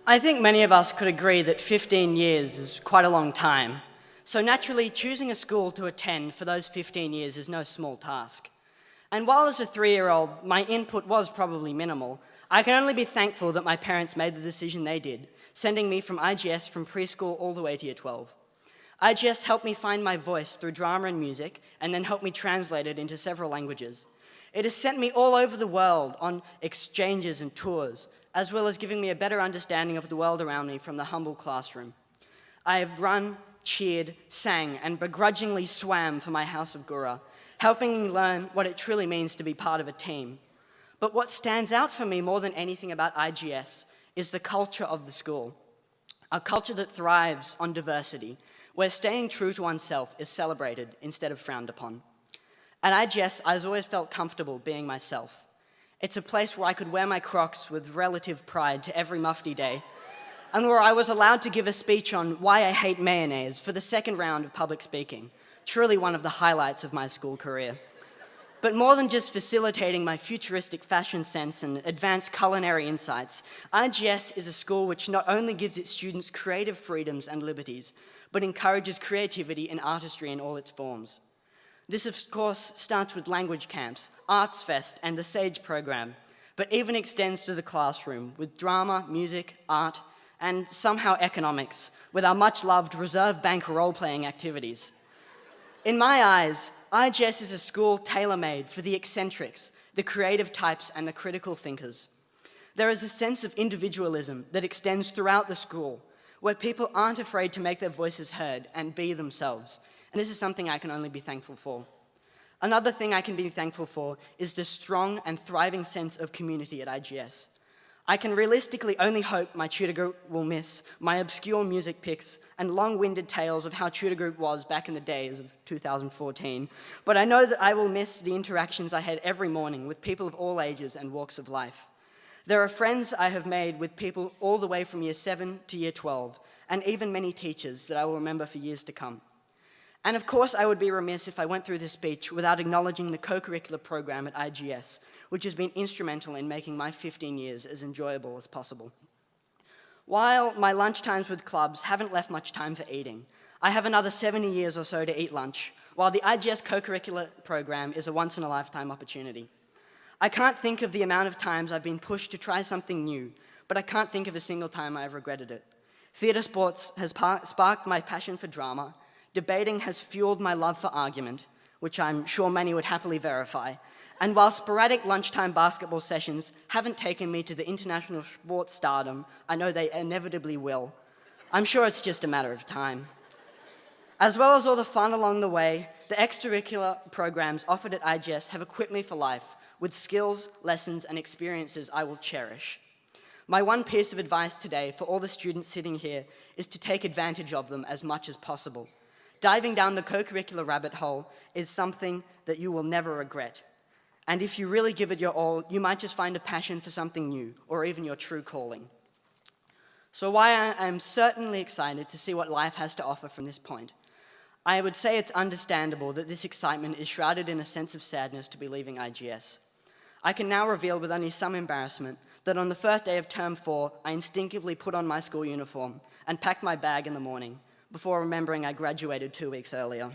I think many of us could agree that 15 years is quite a long time. So naturally, choosing a school to attend for those 15 years is no small task. And while as a 3-year-old, my input was probably minimal, I can only be thankful that my parents made the decision they did, sending me from IGS from preschool all the way to year 12. IGS helped me find my voice through drama and music, and then helped me translate it into several languages. It has sent me all over the world on exchanges and tours, as well as giving me a better understanding of the world around me from the humble classroom. I have run, cheered, sang, and begrudgingly swam for my house of Gura, helping me learn what it truly means to be part of a team. But what stands out for me more than anything about IGS is the culture of the school, a culture that thrives on diversity, where staying true to oneself is celebrated instead of frowned upon. At IGS, I've always felt comfortable being myself. It's a place where I could wear my Crocs with relative pride to every mufti day, and where I was allowed to give a speech on why I hate mayonnaise for the second round of public speaking, truly one of the highlights of my school career. But more than just facilitating my futuristic fashion sense and advanced culinary insights, IGS is a school which not only gives its students creative freedoms and liberties, but encourages creativity and artistry in all its forms. This, of course, starts with language camps, Arts Fest, and the SAGE program, but even extends to the classroom with drama, music, art, and somehow economics, with our much-loved reserve bank role-playing activities. In my eyes, IGS is a school tailor-made for the eccentrics, the creative types, and the critical thinkers. There is a sense of individualism that extends throughout the school, where people aren't afraid to make their voices heard and be themselves. And this is something I can only be thankful for. Another thing I can be thankful for is the strong and thriving sense of community at IGS. I can realistically only hope my tutor group will miss my obscure music picks and long-winded tales of how tutor group was back in the days of 2014, but I know that I will miss the interactions I had every morning with people of all ages and walks of life. There are friends I have made with people all the way from year 7 to year 12, and even many teachers that I will remember for years to come. And of course, I would be remiss if I went through this speech without acknowledging the co-curricular program at IGS, which has been instrumental in making my 15 years as enjoyable as possible. While my lunchtimes with clubs haven't left much time for eating, I have another 70 years or so to eat lunch, while the IGS co-curricular program is a once-in-a-lifetime opportunity. I can't think of the amount of times I've been pushed to try something new, but I can't think of a single time I've regretted it. Theatre sports has sparked my passion for drama. Debating has fueled my love for argument, which I'm sure many would happily verify. And while sporadic lunchtime basketball sessions haven't taken me to the international sports stardom I know they inevitably will, I'm sure it's just a matter of time. As well as all the fun along the way, the extracurricular programs offered at IGS have equipped me for life with skills, lessons, and experiences I will cherish. My one piece of advice today for all the students sitting here is to take advantage of them as much as possible. Diving down the co-curricular rabbit hole is something that you will never regret. And if you really give it your all, you might just find a passion for something new, or even your true calling. So while I am certainly excited to see what life has to offer from this point, I would say it's understandable that this excitement is shrouded in a sense of sadness to be leaving IGS. I can now reveal with only some embarrassment that on the first day of term 4, I instinctively put on my school uniform and packed my bag in the morning, before remembering I graduated 2 weeks earlier.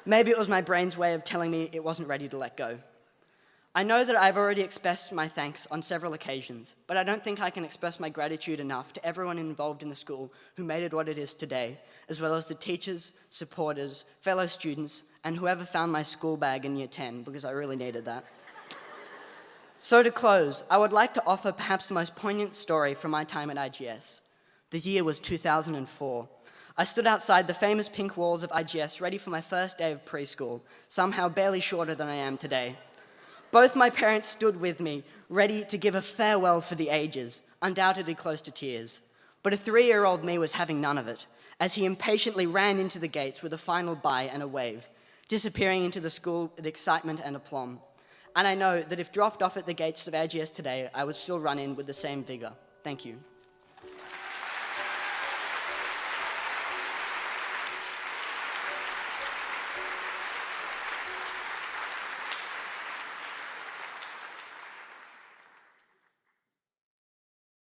Maybe it was my brain's way of telling me it wasn't ready to let go. I know that I've already expressed my thanks on several occasions, but I don't think I can express my gratitude enough to everyone involved in the school who made it what it is today, as well as the teachers, supporters, fellow students, and whoever found my school bag in year 10, because I really needed that. So to close, I would like to offer perhaps the most poignant story from my time at IGS. The year was 2004. I stood outside the famous pink walls of IGS ready for my first day of preschool, somehow barely shorter than I am today. Both my parents stood with me, ready to give a farewell for the ages, undoubtedly close to tears. But a 3-year-old me was having none of it, as he impatiently ran into the gates with a final bye and a wave, disappearing into the school with excitement and aplomb. And I know that if dropped off at the gates of IGS today, I would still run in with the same vigor. Thank you.